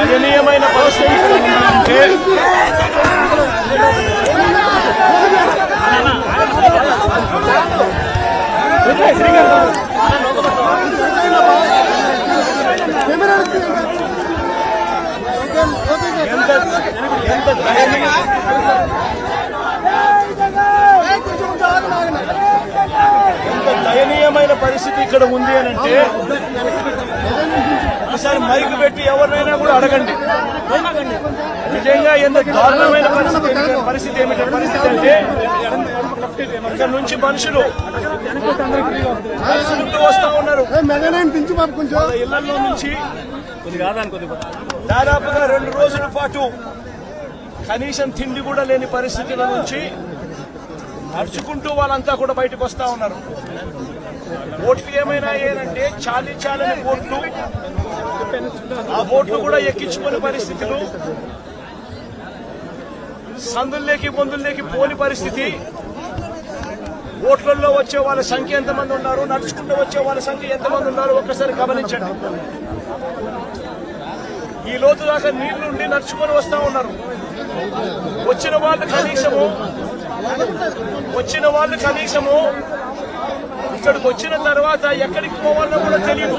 దయనీయమైన పరిస్థితి ఎంత దయనీయమైన పరిస్థితి ఇక్కడ ఉంది అని అంటే ఒకసారి మైకు పెట్టి ఎవరినైనా కూడా అడగండి. నిజంగా ఎంత దారుణమైన పరిస్థితి అంటే ఇక్కడ నుంచి మనుషులు వస్తా ఉన్నారు. ఇళ్లలో నుంచి దాదాపుగా 2 రోజుల పాటు కనీసం తిండి కూడా లేని పరిస్థితుల నుంచి నడుచుకుంటూ వాళ్ళంతా కూడా బయటకు వస్తా ఉన్నారు. ఓట్లు ఏమైనా ఏంటంటే చాలని ఓట్లు, ఆ ఓట్లు కూడా ఎక్కించుకునే పరిస్థితులు, సందుల్లోకి బొందుల్లోకి పోని పరిస్థితి. ఓట్లలో వచ్చే వాళ్ళ సంఖ్య ఎంతమంది ఉన్నారు, నడుచుకుంటూ వచ్చే వాళ్ళ సంఖ్య ఎంతమంది ఉన్నారు ఒక్కసారి గమనించండి. ఈ లోతు దాకా నీళ్లుండి నడుచుకొని వస్తా ఉన్నారు. వచ్చిన వాళ్ళు కనీసము ఇక్కడికి వచ్చిన తర్వాత ఎక్కడికి పోవాలన్నా కూడా తెలియదు.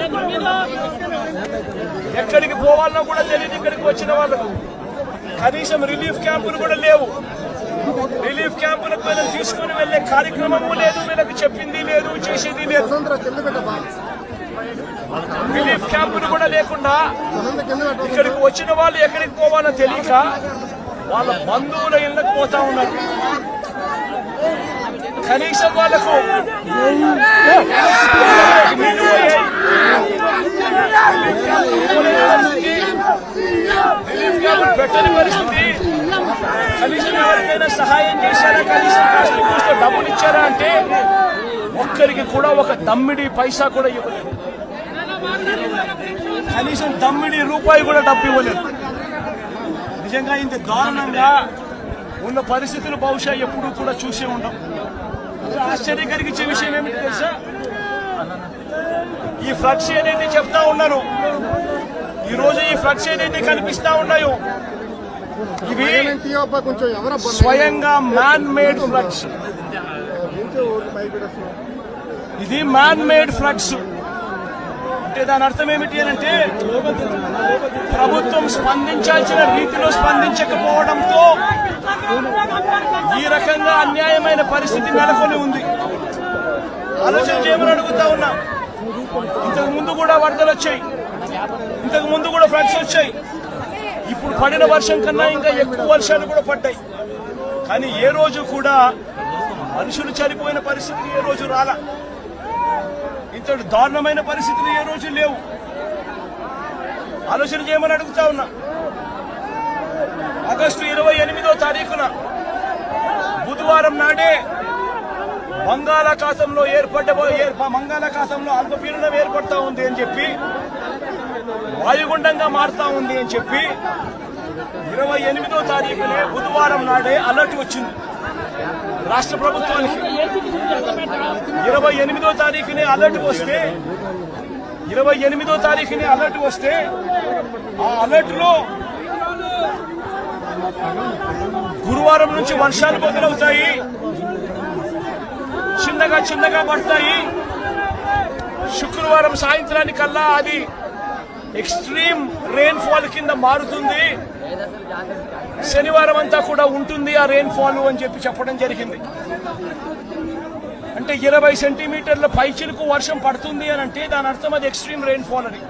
ఇక్కడికి వచ్చిన వాళ్ళకు కనీసం రిలీఫ్ క్యాంపులు కూడా లేవు. రిలీఫ్ క్యాంపులకు వీళ్ళని తీసుకుని వెళ్లే కార్యక్రమము లేదు, వీళ్ళకి చెప్పింది లేదు, చేసేది లేదు. రిలీఫ్ క్యాంపులు కూడా లేకుండా ఇక్కడికి వచ్చిన వాళ్ళు ఎక్కడికి పోవాలో తెలియక వాళ్ళ బంధువుల ఇళ్లకు పోతా ఉన్నారు. కనీసం వాళ్ళకు రిలీఫ్ క్యాంపులు పెట్టని పరిస్థితి. కనీసం ఎవరికైనా సహాయం చేశారా, కనీసం కాస్త డబ్బులు ఇచ్చారా అంటే ఒక్కరికి కూడా ఒక దమ్మిడి పైసా కూడా ఇవ్వలేదు. కనీసం దమ్మిడి రూపాయి కూడా డబ్బు ఇవ్వలేదు. నిజంగా ఇంత దారుణంగా ఉన్న పరిస్థితులు బహుశా ఎప్పుడూ కూడా చూసే ఉంటాం. ఆశ్చర్యం కలిగించే విషయం ఏమిటి తెలుసా, ఈ ఫ్లడ్స్ ఏదైతే చెప్తా ఉన్నాను, ఈ రోజు ఈ ఫ్లడ్స్ ఏదైతే కనిపిస్తా ఉన్నాయో ఇవి స్వయంగా మ్యాన్ మేడ్ ఫ్లడ్స్. ఇది మ్యాన్ మేడ్ ఫ్లడ్స్ అంటే దాని అర్థం ఏమిటి అంటే ప్రభుత్వం స్పందించాల్సిన రీతిలో స్పందించకపోవడంతో ఈ రకంగా అన్యాయమైన పరిస్థితి నెలకొని ఉంది. ఆలోచన చేయమని అడుగుతా ఉన్నా. ఇంతకు ముందు కూడా వరదలు వచ్చాయి, ఇంతకు ముందు కూడా ఫ్లడ్స్ వచ్చాయి. ఇప్పుడు పడిన వర్షం కన్నా ఇంకా ఎక్కువ వర్షాలు కూడా పడ్డాయి. కానీ ఏ రోజు కూడా మనుషులు చనిపోయిన పరిస్థితులు ఏ రోజు రాలా. ఇంతటి దారుణమైన పరిస్థితులు ఏ రోజు లేవు. ఆలోచన చేయమని అడుగుతా ఉన్నా. ఆగస్టు 28వ తారీఖున బుధవారం నాడే బంగాళాఖాతంలో అల్పపీడనం ఏర్పడతా ఉంది అని చెప్పి, వాయుగుండంగా మారుతా ఉంది అని చెప్పి 28వ తారీఖునే బుధవారం నాడే అలర్ట్ వచ్చింది రాష్ట్ర ప్రభుత్వానికి. 28వ తారీఖునే అలర్ట్ వస్తే ఆ అలర్ట్ లో గురువారం నుంచి వర్షాలు మొదలవుతాయి, చిన్నగా పడతాయి. శుక్రవారం సాయంత్రానికల్లా అది ఎక్స్ట్రీమ్ రెయిన్ ఫాల్ కింద మారుతుంది, శనివారం అంతా కూడా ఉంటుంది ఆ రెయిన్ ఫాల్ అని చెప్పి చెప్పడం జరిగింది. అంటే 20 సెంటీమీటర్ల పైచిలకు వర్షం పడుతుంది అని అంటే దాని అర్థం అది ఎక్స్ట్రీమ్ రెయిన్ ఫాల్ అని.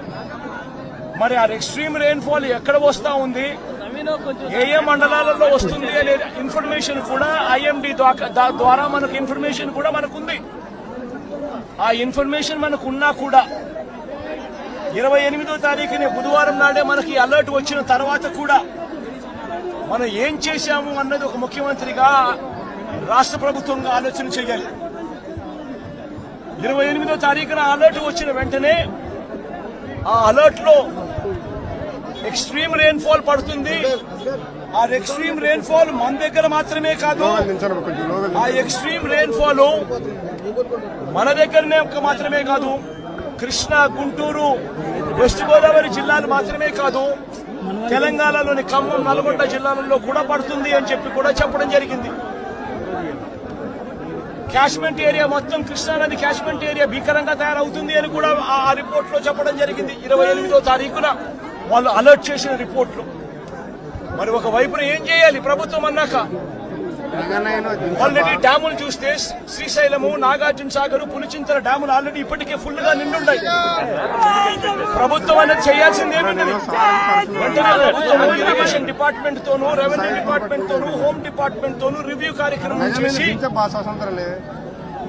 మరి ఆ ఎక్స్ట్రీమ్ రెయిన్ ఫాల్ ఎక్కడ వస్తా ఉంది, ఏ మండలాలలో వస్తుంది అనే ఇన్ఫర్మేషన్ కూడా ఐఎండీ ద్వారా మనకు ఇన్ఫర్మేషన్ కూడా మనకుంది. ఆ ఇన్ఫర్మేషన్ మనకున్నా కూడా 28వ తారీఖునే బుధవారం నాడే మనకి అలర్ట్ వచ్చిన తర్వాత కూడా మనం ఏం చేశాము అన్నది ఒక ముఖ్యమంత్రిగా రాష్ట్ర ప్రభుత్వంగా ఆలోచన చేయాలి. 28వ తారీఖున అలర్ట్ వచ్చిన వెంటనే ఆ అలర్ట్ లో ఎక్స్ట్రీమ్ రెయిన్ఫాల్ పడుతుంది. ఆ ఎక్స్ట్రీమ్ రెయిన్ఫాల్ మన దగ్గర మాత్రమే కాదు, ఆ ఎక్స్ట్రీమ్ రెయిన్ఫాల్ మన దగ్గరనే మాత్రమే కాదు, కృష్ణా, గుంటూరు, వెస్ట్ గోదావరి జిల్లాలు మాత్రమే కాదు, తెలంగాణలోని ఖమ్మం, నల్గొండ జిల్లాలలో కూడా పడుతుంది అని చెప్పడం జరిగింది. క్యాష్మెంట్ ఏరియా మొత్తం కృష్ణానది క్యాష్మెంట్ ఏరియా భీకరంగా తయారవుతుంది అని కూడా ఆ రిపోర్ట్ లో చెప్పడం జరిగింది. 28వ తారీఖున వాళ్ళు అలర్ట్ చేసిన రిపోర్ట్లు. మరి ఒక వైపున ఏం చేయాలి ప్రభుత్వం అన్నాక? ఆల్రెడీ డ్యాములు చూస్తే శ్రీశైలము, నాగార్జున సాగర్, పులిచింతల డ్యాములు ఆల్రెడీ ఇప్పటికే ఫుల్ గా నిండున్నాయి. ప్రభుత్వం అనేది చేయాల్సిందేమిటి? వెంటనే ప్రభుత్వం ఇరిగేషన్ డిపార్ట్మెంట్ తోనూ, రెవెన్యూ డిపార్ట్మెంట్ తోనూ, హోమ్ డిపార్ట్మెంట్ తోనూ రివ్యూ కార్యక్రమం చేసి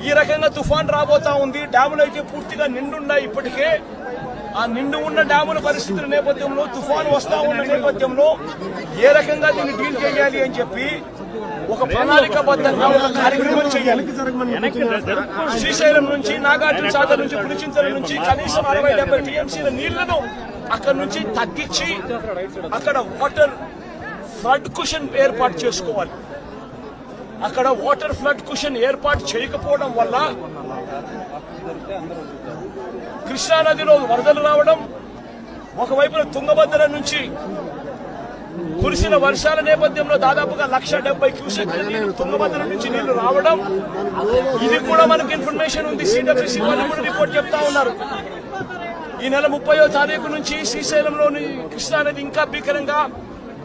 ఈ రకంగా తుఫాన్ రాబోతా ఉంది, డ్యాములు అయితే పూర్తిగా నిండున్నాయి ఇప్పటికే. ఆ నిండు ఉన్న డ్యాముల పరిస్థితుల నేపథ్యంలో, తుఫాను వస్తా ఉన్న నేపథ్యంలో ఏ రకంగా దీన్ని డీల్ చేయాలి అని చెప్పి ఒక ప్రణాళికాబద్ధంగా ఒక కార్యక్రమం చేయాలి. శ్రీశైలం నుంచి, నాగార్జున సాగర్ నుంచి, పులిచింతల నుంచి కనీసం 60-70 టీఎంసీల నీళ్లను అక్కడ నుంచి తగ్గించి అక్కడ వాటర్ ఫ్లడ్ కుషన్ ఏర్పాటు చేసుకోవాలి. అక్కడ వాటర్ ఫ్లడ్ కుషన్ ఏర్పాటు చేయకపోవడం వల్ల కృష్ణానదిలో వరదలు రావడం, ఒకవైపున తుంగభద్ర నుంచి కురిసిన వర్షాల నేపథ్యంలో దాదాపుగా 170 క్యూసెక్ల నీళ్లు తుంగభద్ర నుంచి నీళ్లు రావడం, ఇది కూడా మనకు ఇన్ఫర్మేషన్ ఉంది. సిడబ్ల్యూసీ వాళ్ళు కూడా రిపోర్ట్ చెప్తా ఉన్నారు. ఈ నెల 30వ తారీఖు నుంచి శ్రీశైలంలోని కృష్ణానది ఇంకా భీకరంగా,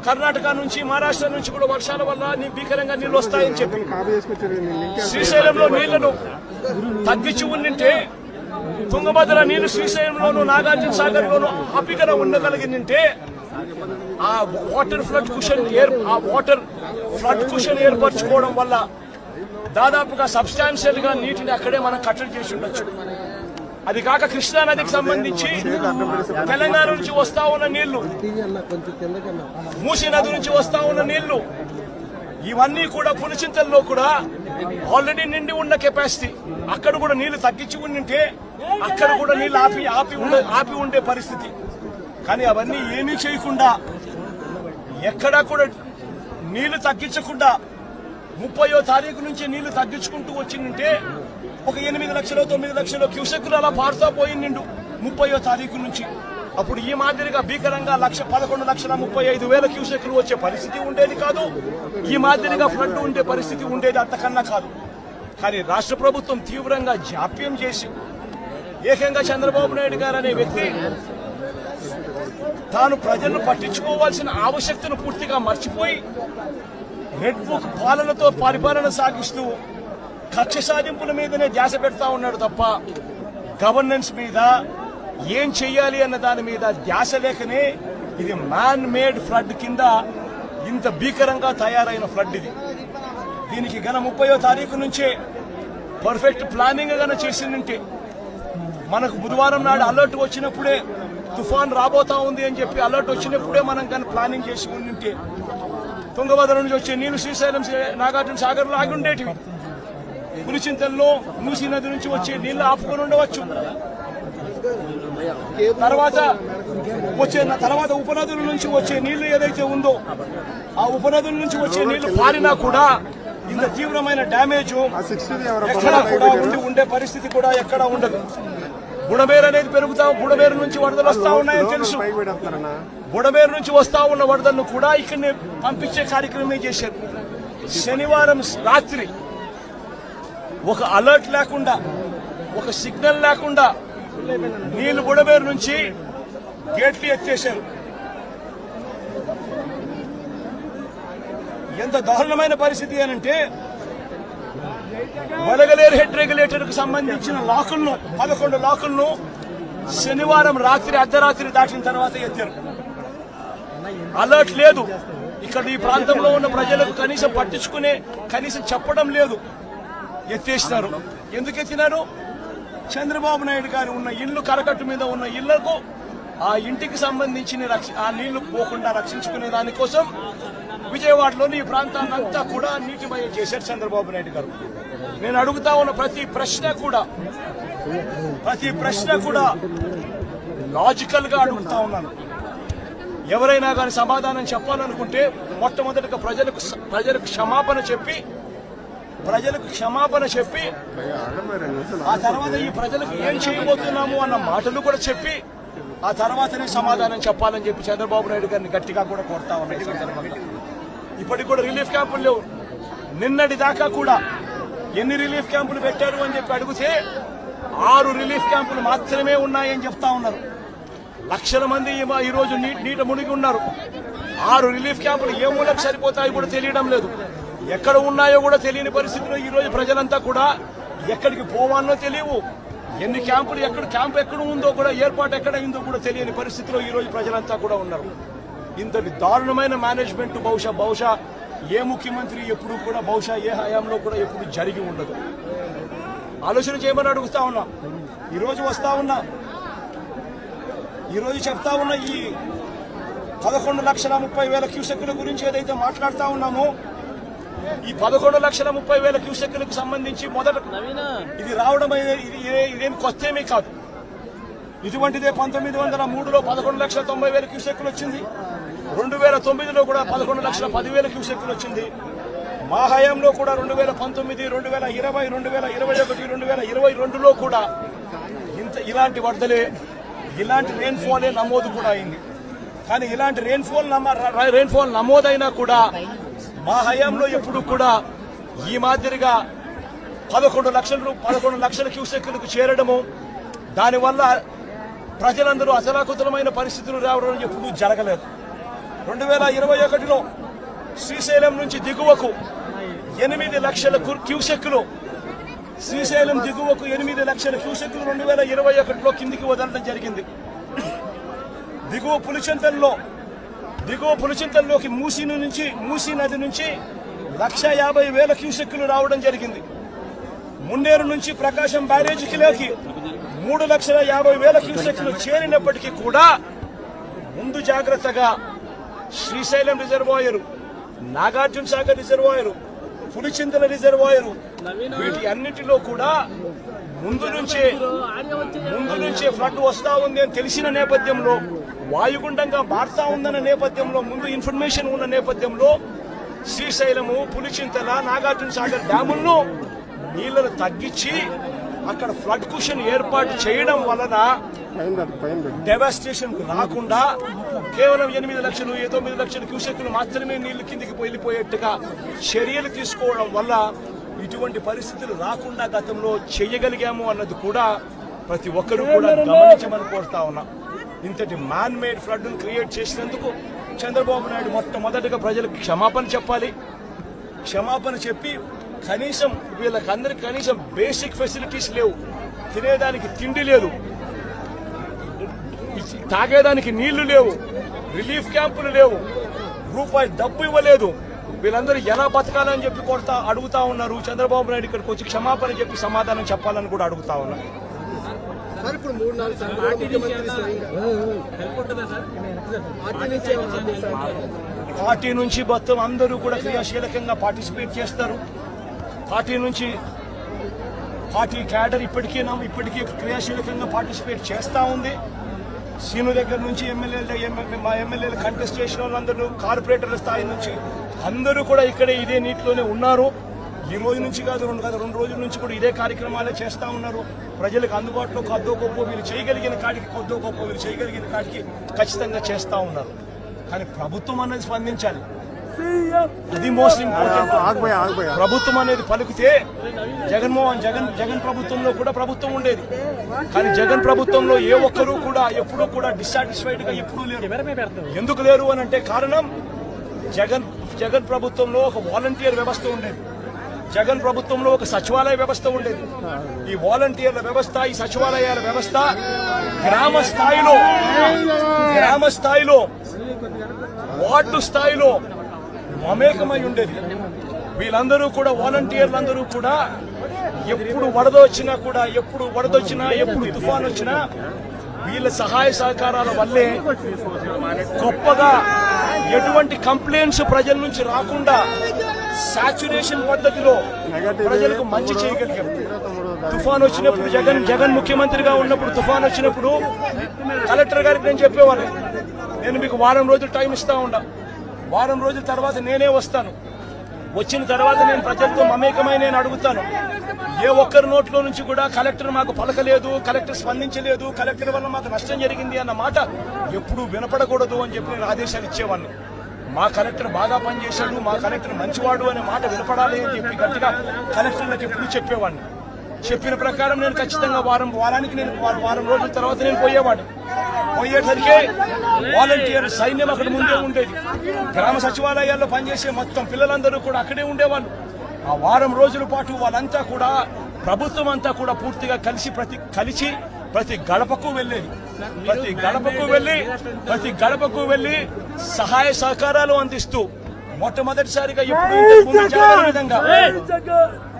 కర్ణాటక నుంచి, మహారాష్ట్ర నుంచి కూడా వర్షాల వల్ల భీకరంగా నీళ్లు వస్తాయని చెప్పి శ్రీశైలంలో నీళ్లను తగ్గించి ఉండింటే, తుంగభద్ర నీళ్లు శ్రీశైలంలోను, నాగార్జున సాగర్ లోను ఆపికన ఉండగలిగిందంటే ఆ వాటర్ ఫ్లడ్ కుషన్ ఏర్పరచుకోవడం వల్ల దాదాపుగా సబ్స్టాన్షియల్ గా నీటిని అక్కడే మనం కట్టడి చేసి ఉండొచ్చు. అది కాక కృష్ణానదికి సంబంధించి తెలంగాణ నుంచి వస్తా ఉన్న నీళ్లు, మూసీ నది నుంచి వస్తా ఉన్న నీళ్లు, ఇవన్నీ కూడా పులిచింతల్లో కూడా ఆల్రెడీ నిండి ఉన్న కెపాసిటీ. అక్కడ కూడా నీళ్లు తగ్గించి ఉండింటే అక్కడ కూడా నీళ్లు ఆపి ఉండే పరిస్థితి. కానీ అవన్నీ ఏమీ చేయకుండా, ఎక్కడా కూడా నీళ్లు తగ్గించకుండా 30వ తారీఖు నుంచి నీళ్లు తగ్గించుకుంటూ వచ్చిందంటే ఒక 8 లక్షలు 9 లక్షలు క్యూసెక్కులు అలా పారుతా పోయిండు 30వ తారీఖు నుంచి. అప్పుడు ఈ మాదిరిగా భీకరంగా 11,35,000 క్యూసెక్కులు వచ్చే పరిస్థితి ఉండేది కాదు. ఈ మాదిరిగా ఫ్లడ్ ఉండే పరిస్థితి ఉండేది అంతకన్నా కాదు. కానీ రాష్ట్ర ప్రభుత్వం తీవ్రంగా జాప్యం చేసి, ఏకంగా చంద్రబాబు నాయుడు గారు అనే వ్యక్తి తాను ప్రజలను పట్టించుకోవాల్సిన ఆవశ్యకతను పూర్తిగా మర్చిపోయి రెడ్ బుక్ పాలనతో పరిపాలన సాగిస్తూ కక్ష సాధింపుల మీదనే ధ్యాస పెడతా ఉన్నాడు తప్ప గవర్నెన్స్ మీద, ఏం చెయ్యాలి అన్న దాని మీద ధ్యాస లేకనే ఇది మ్యాన్ మేడ్ ఫ్లడ్ కింద ఇంత భీకరంగా తయారైన ఫ్లడ్ ఇది. దీనికి గన 30వ తారీఖు నుంచే పర్ఫెక్ట్ ప్లానింగ్ గన చేసిందంటే, మనకు బుధవారం నాడు అలర్ట్ వచ్చినప్పుడే తుఫాన్ రాబోతా ఉంది అని చెప్పి అలర్ట్ వచ్చినప్పుడే మనం కానీ ప్లానింగ్ చేసి ఉంటే తుంగభద్ర నుంచి వచ్చే నీళ్లు శ్రీశైలం, నాగార్జున సాగర్ లో ఆగి ఉండేటివి. పులిచింతల్లో మూసీ నది నుంచి వచ్చే నీళ్లు ఆపుకొని ఉండవచ్చు. తర్వాత ఉపనదుల నుంచి వచ్చే నీళ్లు ఏదైతే ఉందో, ఆ ఉపనదుల నుంచి వచ్చే నీళ్లు పారినా కూడా ఇంత తీవ్రమైన డ్యామేజ్ ఎక్కడా కూడా ఉండే పరిస్థితి కూడా ఎక్కడా ఉండదు. బుడమేరు అనేది బుడమేరు నుంచి వరదలు వస్తా ఉన్నాయని తెలుసు. బుడమేరు నుంచి వస్తా ఉన్న వరదలను కూడా ఇక్కడనే పంపించే కార్యక్రమమే చేశారు. శనివారం రాత్రి ఒక అలర్ట్ లేకుండా, ఒక సిగ్నల్ లేకుండా నీళ్లు బుడమేరు నుంచి గేట్లు ఎత్తేశారు. ఎంత దారుణమైన పరిస్థితి అనంటే, వలగలేరు హెడ్ రెగ్యులేటర్ కు సంబంధించిన లాకులను 11 లాకులను శనివారం రాత్రి అర్ధరాత్రి దాటిన తర్వాత ఎత్తారు. అలర్ట్ లేదు. ఇక్కడ ఈ ప్రాంతంలో ఉన్న ప్రజలకు కనీసం పట్టించుకునే, కనీసం చెప్పడం లేదు. ఎత్తేసినారు. ఎందుకు ఎత్తినారు? చంద్రబాబు నాయుడు గారు ఉన్న ఇల్లు, కరకట్టు మీద ఉన్న ఇళ్లకు, ఆ ఇంటికి సంబంధించిన ఆ నీళ్లు పోకుండా రక్షించుకునే దానికోసం విజయవాడలోని ఈ ప్రాంతాన్నంతా కూడా నీటిమయం చేశారు చంద్రబాబు నాయుడు గారు. నేను అడుగుతా ఉన్న ప్రతి ప్రశ్న కూడా లాజికల్ గా అడుగుతా ఉన్నాను. ఎవరైనా కానీ సమాధానం చెప్పాలనుకుంటే మొట్టమొదటిగా ప్రజలకు క్షమాపణ చెప్పి ఆ తర్వాత ఈ ప్రజలకు ఏం చేయబోతున్నాము అన్న మాటలు కూడా చెప్పి ఆ తర్వాతనే సమాధానం చెప్పాలని చెప్పి చంద్రబాబు నాయుడు గారిని గట్టిగా కూడా కోరుతా ఉన్నాను. ఇప్పటికి కూడా రిలీఫ్ క్యాంపులు లేవు. నిన్నటి దాకా కూడా ఎన్ని రిలీఫ్ క్యాంపులు పెట్టారు అని చెప్పి అడిగితే 6 రిలీఫ్ క్యాంపులు మాత్రమే ఉన్నాయని చెప్తా ఉన్నారు. లక్షల మంది ఈరోజు నీట మునిగి ఉన్నారు. 6 రిలీఫ్ క్యాంపులు ఏ మూలకు సరిపోతాయో కూడా తెలియడం లేదు. ఎక్కడ ఉన్నాయో కూడా తెలియని పరిస్థితిలో ఈ రోజు ప్రజలంతా కూడా ఎక్కడికి పోవాలో తెలియవు. ఎన్ని క్యాంపులు క్యాంప్ ఎక్కడ ఉందో కూడా ఏర్పాటు ఎక్కడ అయిందో కూడా తెలియని పరిస్థితిలో ఈ రోజు ప్రజలంతా కూడా ఉన్నారు. ఇంతటి దారుణమైన మేనేజ్మెంట్ బహుశా ఏ ముఖ్యమంత్రి ఎప్పుడు కూడా ఏ హయాంలో కూడా ఎప్పుడు జరిగి ఉండదు. ఆలోచన చేయమని అడుగుతా ఉన్నా. ఈరోజు చెప్తా ఉన్న ఈ 11,30,000 క్యూసెక్కుల గురించి ఏదైతే మాట్లాడుతా ఉన్నామో ఈ 11,30,000 క్యూసెక్కులకు సంబంధించి మొదట ఇది రావడం ఇదేం కొత్తేమీ కాదు. ఇటువంటిదే 1903లో 11,90,000 క్యూసెక్కులు వచ్చింది. 2009లో కూడా 11,10,000 క్యూసెక్కులు వచ్చింది. మా హయాంలో కూడా 2019, 2020, 2021, 2022లో కూడా ఇలాంటి వరదలే ఇలాంటి రెయిన్ఫాలే నమోదు కూడా అయింది. కానీ ఇలాంటి రెయిన్ఫాల్ నమోదైనా కూడా మా హయాంలో ఎప్పుడు కూడా ఈ మాదిరిగా 11 లక్షల క్యూసెక్కులకు చేరడము, దానివల్ల ప్రజలందరూ అతలాకుతలమైన పరిస్థితులు రావడం ఎప్పుడూ జరగలేదు. 2021లో శ్రీశైలం నుంచి దిగువకు 8 లక్షల క్యూసెక్కులు, శ్రీశైలం దిగువకు 8 లక్షల క్యూసెక్కులు 2021లో కిందికి వదలడం జరిగింది. దిగువ పులిచింతల్లోకి మూసీ నది నుంచి 1,50,000 క్యూసెక్కులు రావడం జరిగింది. మున్నేరు నుంచి ప్రకాశం బ్యారేజీకి 3,50,000 క్యూసెక్కులు చేరినప్పటికీ కూడా ముందు జాగ్రత్తగా Srisailam reservoir, Nagarjuna Sagar reservoir, Pulichintala reservoir వీటి అన్నిటిలో కూడా ముందు నుంచే ఫ్లడ్ వస్తా ఉంది అని తెలిసిన నేపథ్యంలో, వాయుగుండంగా మారుతా ఉందన్న నేపథ్యంలో, ముందు ఇన్ఫర్మేషన్ ఉన్న నేపథ్యంలో శ్రీశైలము, పులిచింతల, నాగార్జున సాగర్ డ్యాములను నీళ్లను తగ్గించి అక్కడ ఫ్లడ్ కుషన్ ఏర్పాటు చేయడం వలన డెవాస్టేషన్ రాకుండా కేవలం 8 లక్షలు 9 లక్షల క్యూసెక్కులు మాత్రమే నీళ్లు కిందికి వెళ్ళిపోయేట్టుగా చర్యలు తీసుకోవడం వల్ల ఇటువంటి పరిస్థితులు రాకుండా గతంలో చేయగలిగాము అన్నది కూడా ప్రతి ఒక్కరూ కూడా గమనించమని కోరుతా ఉన్నా. ఇంతటి మ్యాన్ మేడ్ ఫ్లడ్ క్రియేట్ చేసినందుకు చంద్రబాబు నాయుడు మొట్టమొదటిగా ప్రజలకు క్షమాపణ చెప్పాలి. క్షమాపణ చెప్పి కనీసం వీళ్ళకందరికి కనీసం బేసిక్ ఫెసిలిటీస్ లేవు. తినేదానికి తిండి లేదు, తాగేదానికి నీళ్లు లేవు, రిలీఫ్ క్యాంపులు లేవు, రూపాయి డబ్బు ఇవ్వలేదు. వీళ్ళందరూ ఎలా బతకాలని చెప్పి అడుగుతా ఉన్నారు. చంద్రబాబు నాయుడు ఇక్కడికి వచ్చి క్షమాపణ చెప్పి సమాధానం చెప్పాలని కూడా అడుగుతా ఉన్నారు. పార్టీ నుంచి మొత్తం అందరూ కూడా క్రియాశీలకంగా పార్టిసిపేట్ చేస్తారు. పార్టీ క్యాడర్ ఇప్పటికీ క్రియాశీలకంగా పార్టిసిపేట్ చేస్తూ ఉంది. సీను దగ్గర నుంచి ఎమ్మెల్యేలు కంటెస్ట్ చేసిన వాళ్ళందరూ, కార్పొరేటర్ల స్థాయి నుంచి అందరూ కూడా ఇదే నీటిలోనే ఉన్నారు. ఈ రోజు నుంచి కాదు, 2 రోజుల నుంచి కూడా ఇదే కార్యక్రమాలే చేస్తూ ఉన్నారు. ప్రజలకు అందుబాటులో కొద్దో గొప్ప వీళ్ళు చేయగలిగిన కాడికి ఖచ్చితంగా చేస్తూ ఉన్నారు. కానీ ప్రభుత్వం అనేది స్పందించాలి. అది మోస్ట్ ఇంపార్టెంట్. ప్రభుత్వం అనేది పలికితే జగన్ ప్రభుత్వంలో కూడా ప్రభుత్వం ఉండేది. కానీ జగన్ ప్రభుత్వంలో ఏ ఒక్కరూ కూడా ఎప్పుడూ కూడా డిస్సాటిస్ఫైడ్ గా ఎప్పుడూ లేరు. ఎందుకు లేరు అని అంటే కారణం, జగన్ ప్రభుత్వంలో ఒక వాలంటీర్ వ్యవస్థ ఉండేది. జగన్ ప్రభుత్వంలో ఒక సచివాలయ వ్యవస్థ ఉండేది. ఈ వాలంటీర్ల వ్యవస్థ, ఈ సచివాలయాల వ్యవస్థ గ్రామ స్థాయిలో వార్డు స్థాయిలో మమేకమై ఉండేది. వీళ్ళందరూ కూడా వాలంటీర్లందరూ కూడా ఎప్పుడు వరద వచ్చినా, ఎప్పుడు తుఫాన్ వచ్చినా వీళ్ళ సహాయ సహకారాల వల్లే గొప్పగా ఎటువంటి కంప్లైంట్స్ ప్రజల నుంచి రాకుండా సాచురేషన్ పద్ధతిలో ప్రజలకు మంచి చేయగలిగాం. తుఫాన్ వచ్చినప్పుడు జగన్ ముఖ్యమంత్రిగా ఉన్నప్పుడు తుఫాన్ వచ్చినప్పుడు కలెక్టర్ గారికి నేను చెప్పేవాడిని, నేను మీకు వారం రోజులు టైం ఇస్తా ఉన్నా, వారం రోజుల తర్వాత నేనే వస్తాను, వచ్చిన తర్వాత నేను ప్రజలతో మమేకమై నేను అడుగుతాను. ఏ ఒక్కరి నోట్లో నుంచి కూడా కలెక్టర్ మాకు పలకలేదు, కలెక్టర్ స్పందించలేదు, కలెక్టర్ వల్ల మాకు నష్టం జరిగింది అన్న మాట ఎప్పుడూ వినపడకూడదు అని చెప్పి నేను ఆదేశాలు ఇచ్చేవాడిని. మా కలెక్టర్ బాగా పనిచేశాడు, మా కలెక్టర్ మంచివాడు అనే మాట వినపడాలి అని చెప్పి గట్టిగా కలెక్టర్లకు ఎప్పుడు చెప్పేవాడిని. చెప్పిన ప్రకారం నేను ఖచ్చితంగా వారానికి నేను వారం రోజుల తర్వాత నేను పోయేసరికి వాలంటీర్ సైన్యం అక్కడ ముందే ఉండేది. గ్రామ సచివాలయాల్లో పనిచేసే మొత్తం పిల్లలందరూ కూడా అక్కడే ఉండేవాళ్ళు. ఆ వారం రోజుల పాటు వాళ్ళంతా కూడా ప్రభుత్వం అంతా కూడా పూర్తిగా కలిసి ప్రతి గడపకు వెళ్ళేది. ప్రతి గడపకు వెళ్లి సహాయ సహకారాలు అందిస్తూ మొట్టమొదటిసారిగా ఎప్పుడు ఇంతకుముందు జరగని విధంగా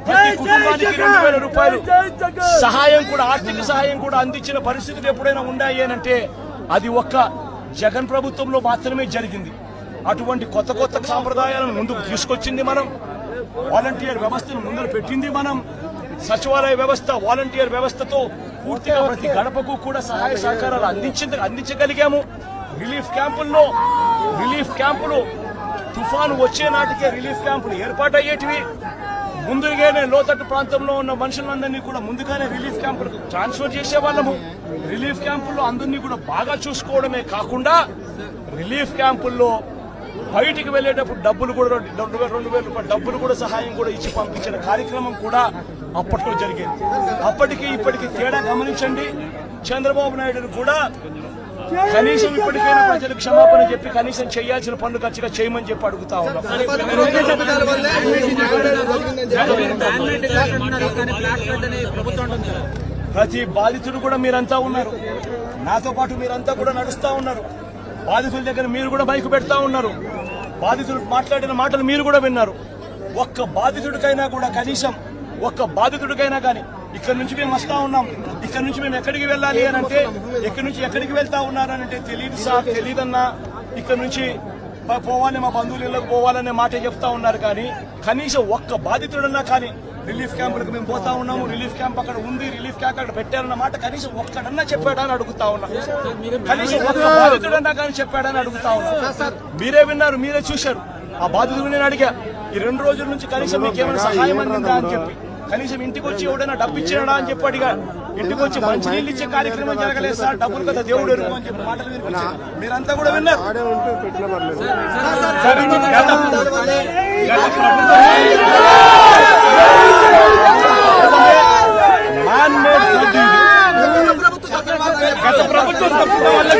ప్రతి కుటుంబానికి 2,000 రూపాయలు సహాయం కూడా, ఆర్థిక సహాయం కూడా అందించిన పరిస్థితులు ఎప్పుడైనా ఉన్నాయి అంటే అది ఒక్క జగన్ ప్రభుత్వంలో మాత్రమే జరిగింది. అటువంటి కొత్త సాంప్రదాయాలను ముందుకు తీసుకొచ్చింది మనం, వాలంటీర్ వ్యవస్థను ముందర పెట్టింది మనం. సచివాలయ వ్యవస్థ వాలంటీర్ వ్యవస్థతో పూర్తిగా ప్రతి గడపకు కూడా సహాయ సహకారాలు అందించగలిగాము. రిలీఫ్ క్యాంపులు తుఫాను వచ్చే నాటికే రిలీఫ్ క్యాంపులు ఏర్పాటయ్యేటివి. ముందుగానే లోతట్టు ప్రాంతంలో ఉన్న మనుషులందరినీ కూడా ముందుగానే రిలీఫ్ క్యాంపులకు ట్రాన్స్ఫర్ చేసేవాళ్ళము. రిలీఫ్ క్యాంపుల్లో అందరినీ కూడా బాగా చూసుకోవడమే కాకుండా రిలీఫ్ క్యాంపుల్లో బయటికి వెళ్లేటప్పుడు డబ్బులు కూడా 2,000 రూపాయలు డబ్బులు కూడా సహాయం కూడా ఇచ్చి పంపించిన కార్యక్రమం కూడా అప్పట్లో జరిగేది. అప్పటికి ఇప్పటికి తేడా గమనించండి. చంద్రబాబు నాయుడు కూడా కనీసం ఇప్పటికైనా ప్రజలకు క్షమాపణ చెప్పి కనీసం చేయాల్సిన పనులు ఖచ్చితంగా చేయమని చెప్పి అడుగుతా ఉన్నాం. ప్రతి బాధితుడు కూడా మీరంతా ఉన్నారు, నాతో పాటు మీరంతా కూడా నడుస్తా ఉన్నారు. బాధితుల దగ్గర మీరు కూడా బైక్ పెడతా ఉన్నారు, బాధితులు మాట్లాడిన మాటలు మీరు కూడా విన్నారు. ఒక్క బాధితుడికైనా కానీ ఇక్కడ నుంచి మేము వస్తా ఉన్నాం, ఇక్కడ నుంచి మేము ఎక్కడికి వెళ్ళాలి అని అంటే, ఎక్కడి నుంచి ఎక్కడికి వెళ్తా ఉన్నారనంటే తెలియదు సార్, తెలియదన్నా, ఇక్కడ నుంచి పోవాలి, మా బంధువుల ఇళ్ళకు పోవాలనే మాట చెప్తా ఉన్నారు. కానీ కనీసం ఒక్క బాధితుడన్నా కానీ రిలీఫ్ క్యాంపులకు మేము పోతా ఉన్నాము, రిలీఫ్ క్యాంప్ అక్కడ ఉంది, రిలీఫ్ క్యాంప్ అక్కడ పెట్టారన్న మాట కనీసం ఒక్కడన్నా చెప్పాడని అడుగుతా ఉన్నా. కనీసం ఒక్క బాధితుడన్నా కానీ చెప్పాడని అడుగుతా ఉన్నా. మీరే విన్నారు, మీరే చూశారు. ఆ బాధితుడు నేను అడిగా, ఈ 2 రోజుల నుంచి కనీసం మీకేమైనా సహాయం అందిందా అని చెప్పి, కనీసం ఇంటికి వచ్చి ఎవడైనా డబ్బు ఇచ్చినాడా అని చెప్పి అడిగా. ఇంటికి వచ్చి మంచి నీళ్ళు ఇచ్చే కార్యక్రమం జరగలేదు సార్, డబ్బులు కదా దేవుడు ఎరుగు అని చెప్పి మాటలు వినిపించారు. మీరంతా కూడా విన్నారు. గత ప్రభుత్వం తప్పుల వల్ల